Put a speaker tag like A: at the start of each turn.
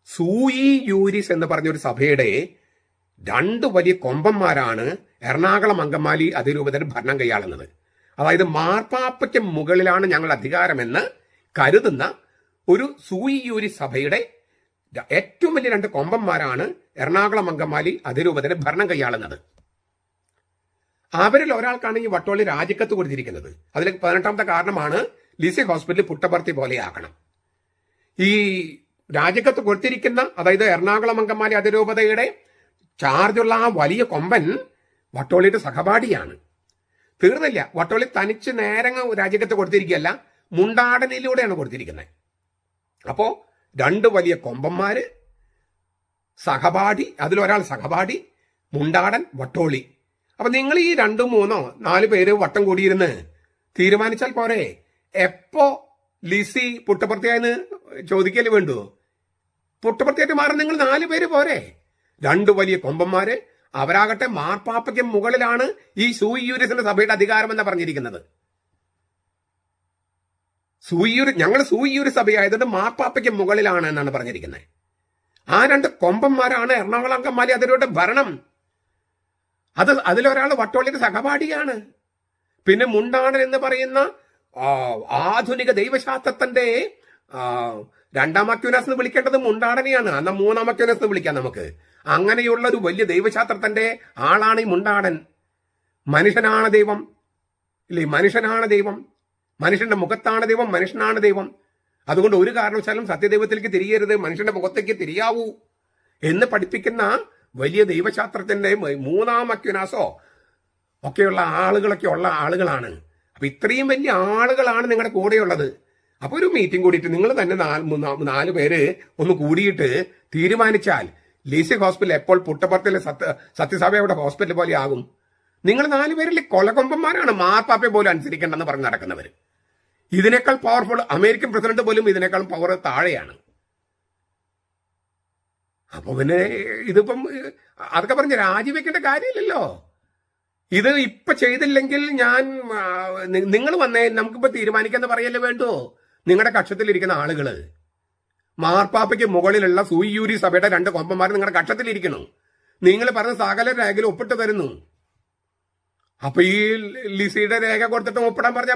A: സൂയി യൂരിസ് എന്ന് പറഞ്ഞൊരു സഭയുടെ രണ്ട് വലിയ കൊമ്പന്മാരാണ് എറണാകുളം അങ്കമാലി അതിരൂപതയുടെ ഭരണം കൈയാളുന്നത്. അതായത് മാർപ്പാപ്പയ്ക്ക് മുകളിലാണ് ഞങ്ങളുടെ അധികാരമെന്ന് കരുതുന്ന ഒരു സൂയി യൂരിസ് സഭയുടെ ഏറ്റവും വലിയ രണ്ട് കൊമ്പന്മാരാണ് എറണാകുളം അങ്കമാലി അതിരൂപതയുടെ ഭരണം കൈയാളുന്നത്. അവരിൽ ഒരാൾക്കാണ് ഈ വട്ടോളി രാജിക്കത്ത് കൊടുത്തിരിക്കുന്നത്. അതിൽ 18ാമത്തെ കാരണമാണ് ലിസി ഹോസ്പിറ്റൽ പുട്ടപർത്തി പോലെയാക്കണം. ഈ രാജിക്കത്ത് കൊടുത്തിരിക്കുന്ന, അതായത് എറണാകുളം അങ്കമാലി അതിരൂപതയുടെ ചാർജുള്ള ആ വലിയ കൊമ്പൻ വട്ടോളിയുടെ സഹപാഠിയാണ്. തീർന്നില്ല, വട്ടോളി തനിച്ച് നേരെ രാജിക്കത്ത് കൊടുത്തിരിക്കുകയല്ല, മുണ്ടാടനിലൂടെയാണ് കൊടുത്തിരിക്കുന്നത്. അപ്പോ രണ്ട് വലിയ കൊമ്പന്മാര്, സഹപാഠി, അതിലൊരാൾ സഹപാഠി, മുണ്ടാടൻ, വട്ടോളി. അപ്പൊ നിങ്ങൾ ഈ 2, 3, 4 പേര് വട്ടം കൂടിയിരുന്ന് തീരുമാനിച്ചാൽ പോരെ എപ്പോ ലിസി പുട്ടപർത്തിയായെന്ന് ചോദിക്കല് വേണ്ടു? പുട്ടപർത്തിയായിട്ട് മാറുന്ന നിങ്ങൾ 4 പേര് പോരെ? 2 വലിയ കൊമ്പന്മാര്, അവരാകട്ടെ മാർപ്പാപ്പയ്ക്ക് മുകളിലാണ് ഈ സൂയി യൂരിസിന്റെ സഭയുടെ അധികാരം എന്ന് പറഞ്ഞിരിക്കുന്നത്. ഞങ്ങൾ സൂയി യൂരിസ് സഭയായതുകൊണ്ട് മാർപ്പാപ്പയ്ക്ക് മുകളിലാണ് എന്നാണ് പറഞ്ഞിരിക്കുന്നത്. ആ 2 കൊമ്പന്മാരാണ് എറണാകുളം അങ്കമാലി അതിരൂപതയുടെ ഭരണം. അതിലൊരാൾ വട്ടോളിയുടെ സഹപാഠിയാണ്. പിന്നെ മുണ്ടാടൻ എന്ന് പറയുന്ന ആധുനിക ദൈവശാസ്ത്രത്തിന്റെ 2ാം അക്യൂനാസ് എന്ന് വിളിക്കേണ്ടത് മുണ്ടാടനെയാണ്. എന്നാൽ 3ാം അക്യൂനാസ് എന്ന് വിളിക്കാം നമുക്ക്. അങ്ങനെയുള്ള ഒരു വലിയ ദൈവശാസ്ത്രത്തിന്റെ ആളാണ് ഈ മുണ്ടാടൻ. മനുഷ്യനാണ് ദൈവം, ഇല്ലേ? മനുഷ്യനാണ് ദൈവം, മനുഷ്യന്റെ മുഖത്താണ് ദൈവം, മനുഷ്യനാണ് ദൈവം. അതുകൊണ്ട് ഒരു കാരണവശാലും സത്യദൈവത്തിലേക്ക് തിരിയരുത്, മനുഷ്യന്റെ മുഖത്തേക്ക് തിരിയാവൂ എന്ന് പഠിപ്പിക്കുന്ന വലിയ ദൈവശാസ്ത്രത്തിന്റെ 3ാം അക്യൂനാസോ ഒക്കെയുള്ള ആളുകളൊക്കെ ഉള്ള ആളുകളാണ്. അപ്പൊ ഇത്രയും വലിയ ആളുകളാണ് നിങ്ങളുടെ കൂടെയുള്ളത്. അപ്പൊ ഒരു മീറ്റിംഗ് കൂടിയിട്ട് നിങ്ങൾ തന്നെ 4 പേര് ഒന്ന് കൂടിയിട്ട് തീരുമാനിച്ചാൽ ലിസി ഹോസ്പിറ്റൽ എപ്പോൾ പുട്ടപർത്തിലെ സത്യസഭയുടെ ഹോസ്പിറ്റൽ പോലെ ആകും. നിങ്ങൾ 4 പേരിൽ കൊലകൊമ്പന്മാരാണ്, മാർപ്പാപ്പയെ പോലും അനുസരിക്കേണ്ടെന്ന് പറഞ്ഞ് നടക്കുന്നവർ. ഇതിനേക്കാൾ പവർഫുൾ അമേരിക്കൻ പ്രസിഡന്റ് പോലും ഇതിനേക്കാൾ പവർ താഴെയാണ്. അപ്പൊ പിന്നെ ഇതിപ്പം അതൊക്കെ പറഞ്ഞ് രാജിവെക്കേണ്ട കാര്യമില്ലല്ലോ. ഇത് ഇപ്പൊ ചെയ്തില്ലെങ്കിൽ നിങ്ങൾ വന്നേ നമുക്കിപ്പോ തീരുമാനിക്കാന്ന് പറയല്ലേ വേണ്ടോ? നിങ്ങളുടെ കക്ഷത്തിലിരിക്കുന്ന ആളുകള് മാർപ്പാപ്പയ്ക്ക് മുകളിലുള്ള സൂയി യൂരിസ് സഭയുടെ 2 കൊമ്പന്മാർ നിങ്ങളുടെ കക്ഷത്തിലിരിക്കണം. നിങ്ങൾ പറഞ്ഞ സകല രേഖയിൽ ഒപ്പിട്ട് തരുന്നു. അപ്പൊ ഈ ലിസിയുടെ രേഖ കൊടുത്തിട്ട് ഒപ്പിടാൻ പറഞ്ഞ